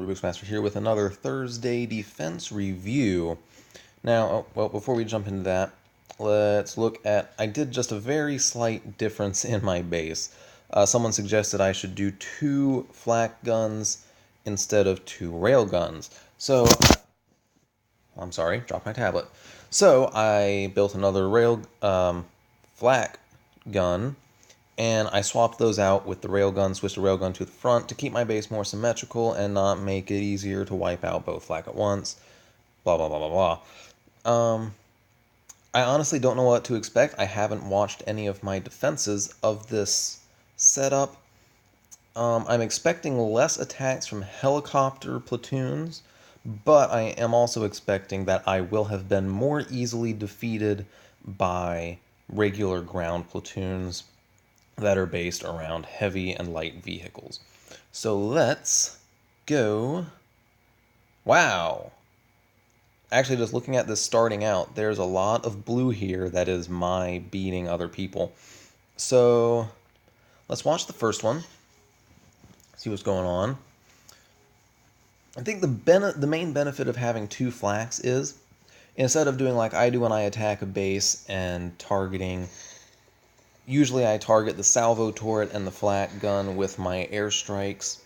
Bushmaster here with another Thursday defense review. Now, well, before we jump into that, let's look at, I did just a very slight difference in my base. Someone suggested I should do 2 flak guns instead of 2 rail guns. So, I'm sorry, dropped my tablet. So, I built another flak gun, and I swapped those out with the railgun, switched the railgun to the front to keep my base more symmetrical and not make it easier to wipe out both flak at once. Blah, blah, blah, blah, blah. I honestly don't know what to expect. I haven't watched any of my defenses of this setup. I'm expecting less attacks from helicopter platoons, but I am also expecting that I will have been more easily defeated by regular ground platoons that are based around heavy and light vehicles. So let's go. Wow. Actually, just looking at this starting out, there's a lot of blue here that is my beating other people. So let's watch the first one, see what's going on. I think the main benefit of having 2 flaks is, instead of doing like I do when I attack a base and targeting, usually I target the salvo turret and the flak gun with my airstrikes.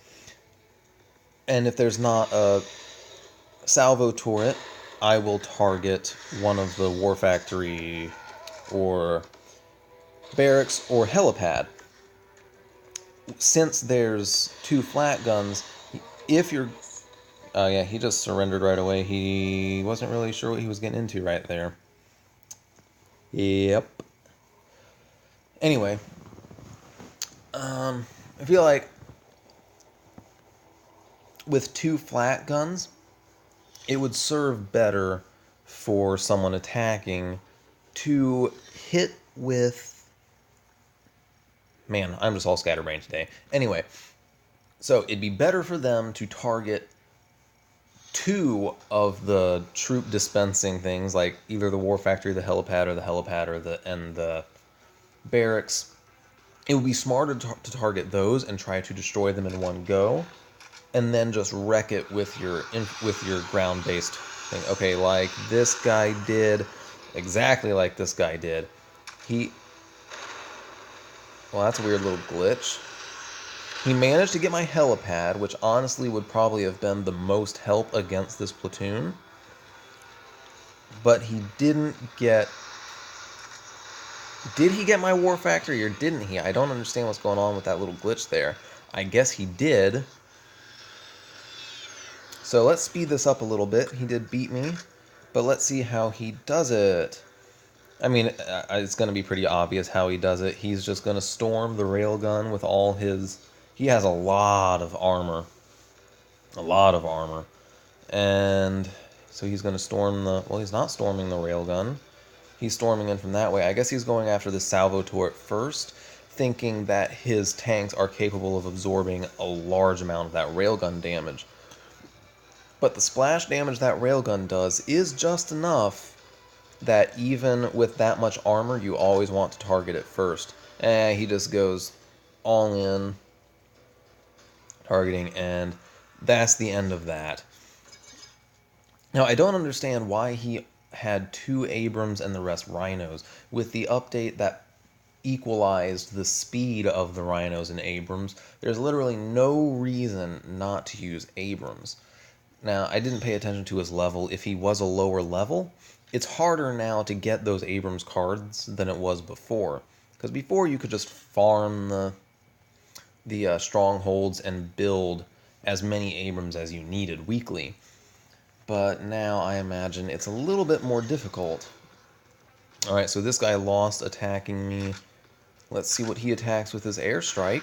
And if there's not a salvo turret, I will target one of the war factory or barracks or helipad. Since there's 2 flak guns, if you're... yeah, he just surrendered right away. He wasn't really sure what he was getting into right there. Yep. Anyway, I feel like with 2 flak guns, it would serve better for someone attacking to hit with... Man, I'm just all scatterbrained today. Anyway, so it'd be better for them to target 2 of the troop dispensing things, like either the war factory, the helipad, or the barracks. It would be smarter to target those and try to destroy them in one go, and then just wreck it with your ground-based thing. Okay, like this guy did, exactly like this guy did. Well, that's a weird little glitch. He managed to get my helipad, which honestly would probably have been the most help against this platoon. But he didn't get... Did he get my war factory or didn't he? I don't understand what's going on with that little glitch there. I guess he did. So let's speed this up a little bit. He did beat me, but let's see how he does it. I mean, it's going to be pretty obvious how he does it. He's just going to storm the railgun with all his... He has a lot of armor. A lot of armor. And so he's going to storm the... Well, he's not storming the railgun. He's storming in from that way. I guess he's going after the salvo turret first, thinking that his tanks are capable of absorbing a large amount of that railgun damage. But the splash damage that railgun does is just enough that even with that much armor, you always want to target it first. He just goes all in, targeting, and that's the end of that. Now, I don't understand why he had 2 Abrams and the rest Rhinos, with the update that equalized the speed of the Rhinos and Abrams. There's literally no reason not to use Abrams. Now, I didn't pay attention to his level. If he was a lower level, it's harder now to get those Abrams cards than it was before. Because before you could just farm the strongholds and build as many Abrams as you needed weekly. But now I imagine it's a little bit more difficult. Alright, so this guy lost attacking me. Let's see what he attacks with his airstrike.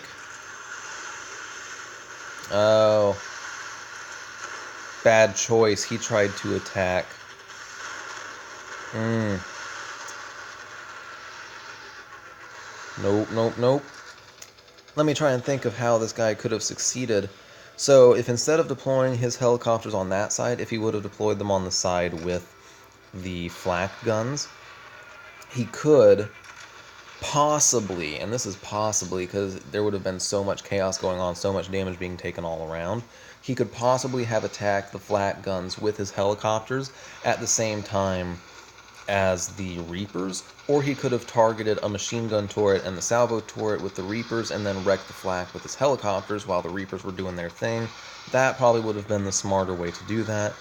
Oh... Bad choice. He tried to attack. Nope, nope, nope. Let me try and think of how this guy could have succeeded. So, if instead of deploying his helicopters on that side, if he would have deployed them on the side with the flak guns, he could possibly, and this is possibly because there would have been so much chaos going on, so much damage being taken all around, he could possibly have attacked the flak guns with his helicopters at the same time as the Reapers, or he could have targeted a machine gun turret and the salvo turret with the Reapers and then wrecked the flak with his helicopters while the Reapers were doing their thing. That probably would have been the smarter way to do that.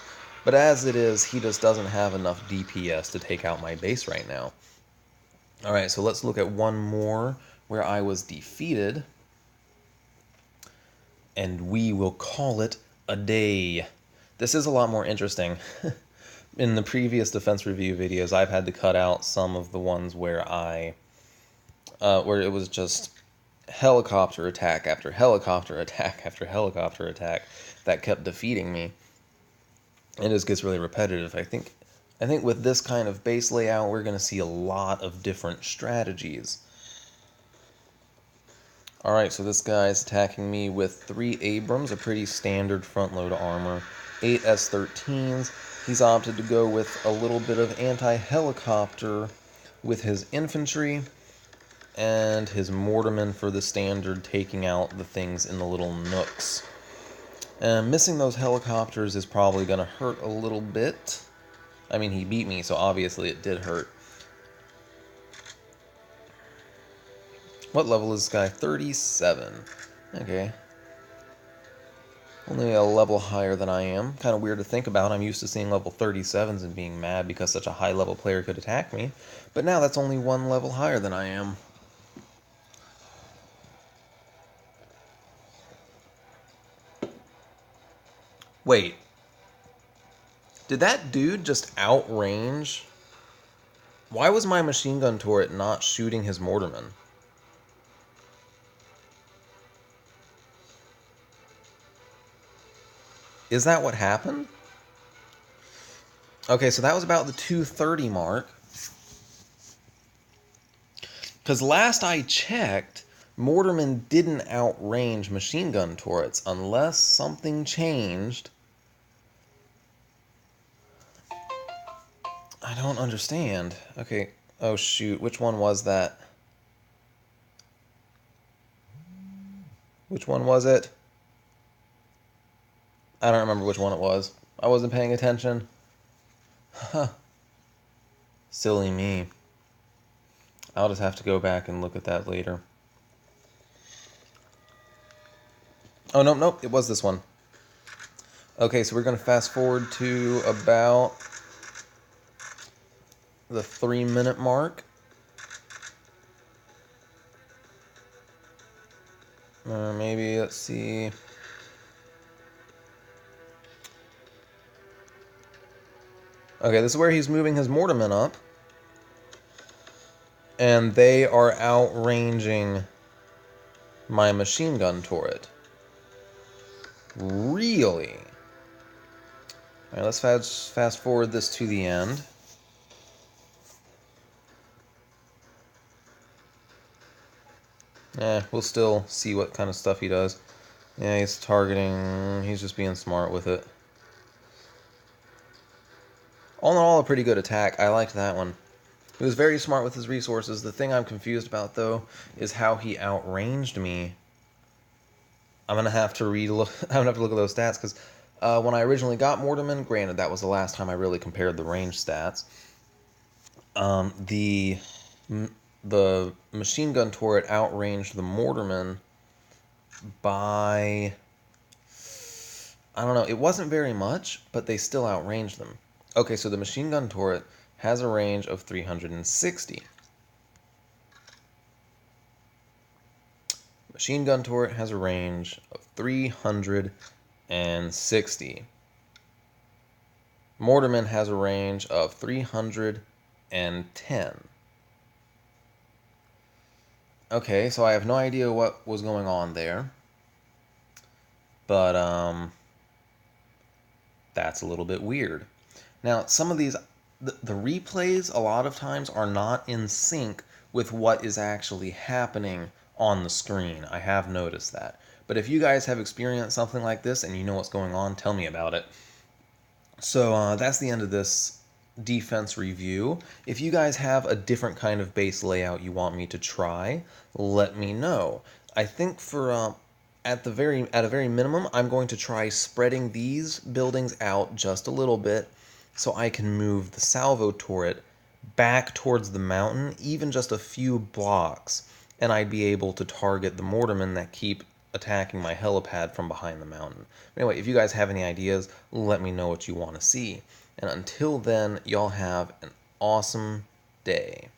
But as it is, he just doesn't have enough DPS to take out my base right now. Alright, so let's look at one more where I was defeated. And we will call it a day. This is a lot more interesting. In the previous defense review videos, I've had to cut out some of the ones where where it was just helicopter attack after helicopter attack after helicopter attack that kept defeating me. It just gets really repetitive. I think with this kind of base layout, we're going to see a lot of different strategies. Alright, so this guy's attacking me with 3 Abrams, a pretty standard front load armor, 8 S-13s. He's opted to go with a little bit of anti-helicopter with his infantry, and his mortarmen for the standard, taking out the things in the little nooks. And missing those helicopters is probably going to hurt a little bit. I mean, he beat me, so obviously it did hurt. What level is this guy? 37. Okay. Only a level higher than I am. Kind of weird to think about. I'm used to seeing level 37s and being mad because such a high level player could attack me. But now that's only one level higher than I am. Wait. Did that dude just outrange? Why was my machine gun turret not shooting his mortarmen? Is that what happened? Okay, so that was about the 230 mark. Because last I checked, mortarmen didn't outrange machine gun turrets unless something changed. I don't understand. Okay, oh shoot, which one was that? Which one was it? I don't remember which one it was. I wasn't paying attention. Huh. Silly me. I'll just have to go back and look at that later. Oh, nope, it was this one. Okay, so we're going to fast forward to about the 3-minute mark. Maybe, let's see. Okay, this is where he's moving his mortarmen up. And they are outranging my machine gun turret. Really? Alright, let's fast forward this to the end. We'll still see what kind of stuff he does. Yeah, he's targeting, he's just being smart with it. All in all, a pretty good attack. I liked that one. He was very smart with his resources. The thing I'm confused about, though, is how he outranged me. I'm gonna have to look at those stats, because when I originally got mortarmen, granted that was the last time I really compared the range stats. The machine gun turret outranged the mortarmen by, I don't know, it wasn't very much, but they still outranged them. Okay, so the machine gun turret has a range of 360. Machine gun turret has a range of 360. Mortarman has a range of 310. Okay, so I have no idea what was going on there. But, that's a little bit weird. Now, some of these, the replays a lot of times are not in sync with what is actually happening on the screen. I have noticed that. But if you guys have experienced something like this and you know what's going on, tell me about it. So that's the end of this defense review. If you guys have a different kind of base layout you want me to try, let me know. I think for at a very minimum, I'm going to try spreading these buildings out just a little bit so I can move the salvo turret back towards the mountain, even just a few blocks, and I'd be able to target the mortarmen that keep attacking my helipad from behind the mountain. Anyway, if you guys have any ideas, let me know what you want to see. And until then, y'all have an awesome day.